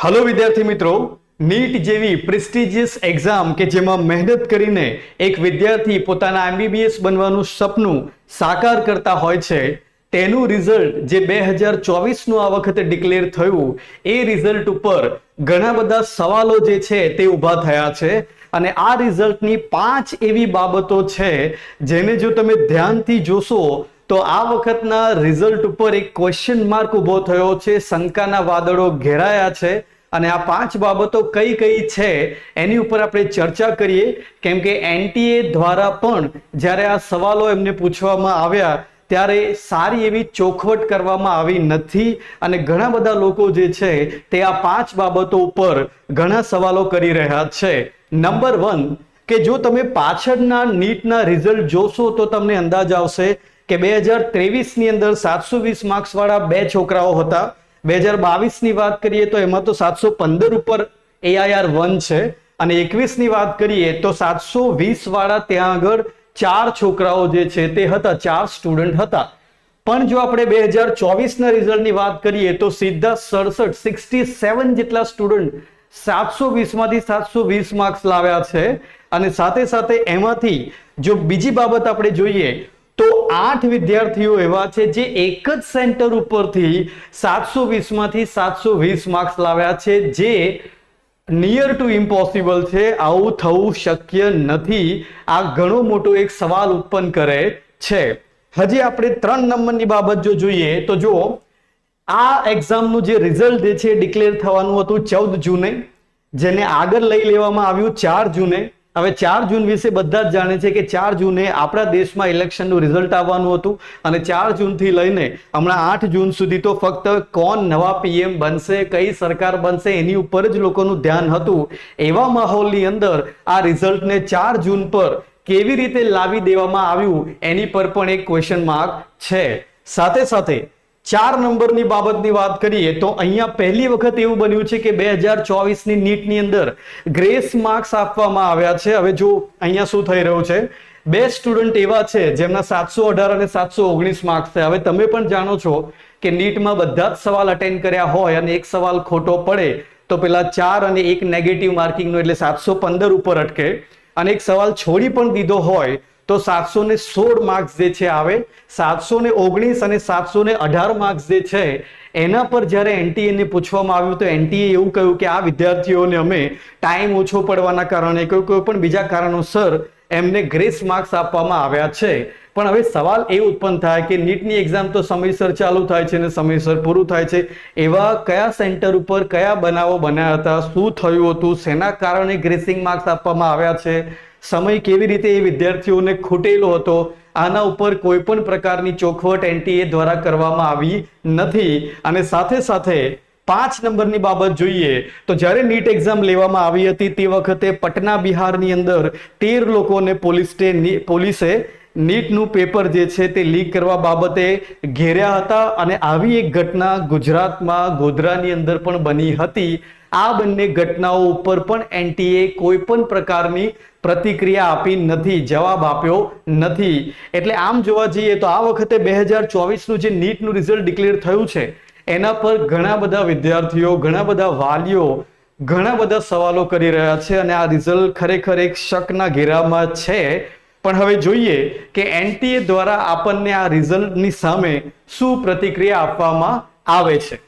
Hello विद्यार्थी मित्रों, NEET जेवी प्रेस्टिजियस एग्जाम के जेમાં મહેનત કરીને એક વિદ્યાર્થી પોતાના એમબીબીએસ બનવાનું સપનું સાકાર કરતા હોય છે તેનું રિઝલ્ટ જે 2024 નું આ વખતે ડિક્લેર થયું એ રિઝલ્ટ ઉપર ઘણા બધા સવાલો જે છે તે ઊભા થયા છે અને આ રિઝલ્ટની 5 એવી બાબતો છે જેને જો તમે ધ્યાનથી જોશો તો આ વખતના રિઝલ્ટ ઉપર એક ક્વેશ્ચન માર્ક ઊભો થયો છે, શંકાના વાદળો ઘેરાયા છે અને આ 5 બાબતો કઈ કઈ છે એની ઉપર આપણે ચર્ચા કરીએ કેમ કે એનટીએ દ્વારા પણ જ્યારે આ સવાલો એમને પૂછવામાં આવ્યા ત્યારે સારી એવી ચોખવટ કરવામાં આવી નથી અને ઘણા બધા લોકો જે છે તે આ 5 બાબતો ઉપર ઘણા સવાલો કરી રહ્યા છે। નંબર 1 કે જો તમે પાછળના નીટના રિઝલ્ટ જોશો તો તમને અંદાજ આવશે કે 2023 ની અંદર 720 માર્ક્સ વાળા બે છોકરાઓ હતા। 2022 ની વાત કરીએ તો એમાં તો 715 ઉપર AIR 1 છે અને 21 ની વાત કરીએ તો 720 વાળા ત્યાં આગળ 4 છોકરાઓ જે છે તે હતા, 4 સ્ટુડન્ટ હતા। પણ જો આપણે 2024 ના રિઝલ્ટની વાત કરીએ તો સીધા 67 જેટલા સ્ટુડન્ટ 720 માંથી 720 માર્ક્સ લાવ્યા છે અને સાથે સાથે એમાંથી જો બીજી બાબત આપણે જોઈએ તો 8 વિદ્યાર્થીઓ એવા છે જે એક જ સેન્ટર ઉપરથી 720 માંથી 720 માર્ક્સ લાવ્યા છે જે નિયર ટુ ઇમ્પોસિબલ છે। આવું થવું શક્ય નથી। આ ઘણો મોટો એક સવાલ ઉત્પન્ન કરે છે। હજી આપણે 3 નંબરની બાબત જો જોઈએ તો જો આ એક્ઝામનું જે રિઝલ્ટ જે છે ડિક્લેર થવાનું હતું 14 જૂને, જેને આગળ લઈ લેવામાં આવ્યું 4 જૂને। હવે 4 જૂન વિશે બધા જ જાણે છે કે 4 જૂને આપણા દેશમાં ઇલેક્શનનું રિઝલ્ટ આવવાનું હતું અને 4 જૂનથી લઈને હમણાં 8 જૂન સુધી તો ફક્ત કોણ નવા પીએમ બનશે, કઈ સરકાર બનશે એની ઉપર જ લોકોનું ધ્યાન હતું। એવા માહોલની અંદર આ રિઝલ્ટને 4 જૂન પર કેવી રીતે લાવી દેવામાં આવ્યું એની પર પણ એક ક્વેશ્ચન માર્ક છે। સાથે સાથે 4 નંબરની બાબતની વાત કરીએ તો અહીંયા પહેલી વખત એવું બન્યું છે કે 2024 ની નીટની અંદર ગ્રેસ માર્ક્સ આપવામાં આવ્યા છે। હવે જો અહીંયા શું થઈ રહ્યું છે, બે સ્ટુડન્ટ એવા છે જેમના 718 અને 719 માર્ક્સ છે। હવે તમે પણ જાણો છો કે નીટમાં બધા જ સવાલ અટેન્ડ કર્યા હોય અને એક સવાલ ખોટો પડે તો પેલા 4 અને 1 નેગેટિવ માર્કિંગનો એટલે 715 ઉપર અટકે અને એક સવાલ છોડી પણ દીધો હોય તો 716 માર્ક્સ જે છે આવે। 719 અને 718 માર્ક્સ જે છે એના પર જ્યારે એનટીએ ને પૂછવામાં આવ્યું તો એનટીએ એવું કહ્યું કે આ વિદ્યાર્થીઓને અમે ટાઈમ ઓછો પડવાના કારણે કોઈ પણ બીજા કારણોસર એમને ગ્રેસ માર્ક્સ આપવામાં આવ્યા છે। પણ હવે સવાલ એ ઉત્પન્ન થાય કે નીટની એક્ઝામ તો સમયસર ચાલુ થાય છે અને સમયસર પૂરું થાય છે, એવા કયા સેન્ટર ઉપર કયા બનાવો બન્યા હતા, શું થયું હતું, શેના કારણે ગ્રેસિંગ માર્ક્સ આપવામાં આવ્યા છે, સમય કેવી રીતે એ વિદ્યાર્થીઓને ખૂટેલો હતો, આના ઉપર કોઈ પણ પ્રકારની ચોખવટ એનટીએ દ્વારા કરવામાં આવી નથી। અને સાથે સાથે 5 નંબરની બાબત જોઈએ તો જ્યારે નીટ એક્ઝામ લેવામાં આવી હતી તે વખતે પટના બિહારની અંદર 13 લોકોને પોલીસે નીટનું પેપર જે છે તે લીક કરવા બાબતે ઘેર્યા હતા અને આવી એક ઘટના ગુજરાતમાં ગોધરાની અંદર પણ બની હતી। આ બંને ઘટનાઓ ઉપર પણ એનટીએ કોઈ પણ પ્રકારની પ્રતિક્રિયા આપી નથી, જવાબ આપ્યો નથી। એટલે આમ જોવા જઈએ તો આ વખતે 2024 નું જે નીટનું રિઝલ્ટ ડિક્લેર થયું છે એના પર ઘણા બધા વિદ્યાર્થીઓ, ઘણા બધા વાલીઓ ઘણા બધા સવાલો કરી રહ્યા છે અને આ રિઝલ્ટ ખરેખર એક શકના ઘેરામાં છે। પણ હવે જોઈએ કે એનટીએ દ્વારા આપણને આ રિઝલ્ટની સામે શું પ્રતિક્રિયા આપવામાં આવે છે।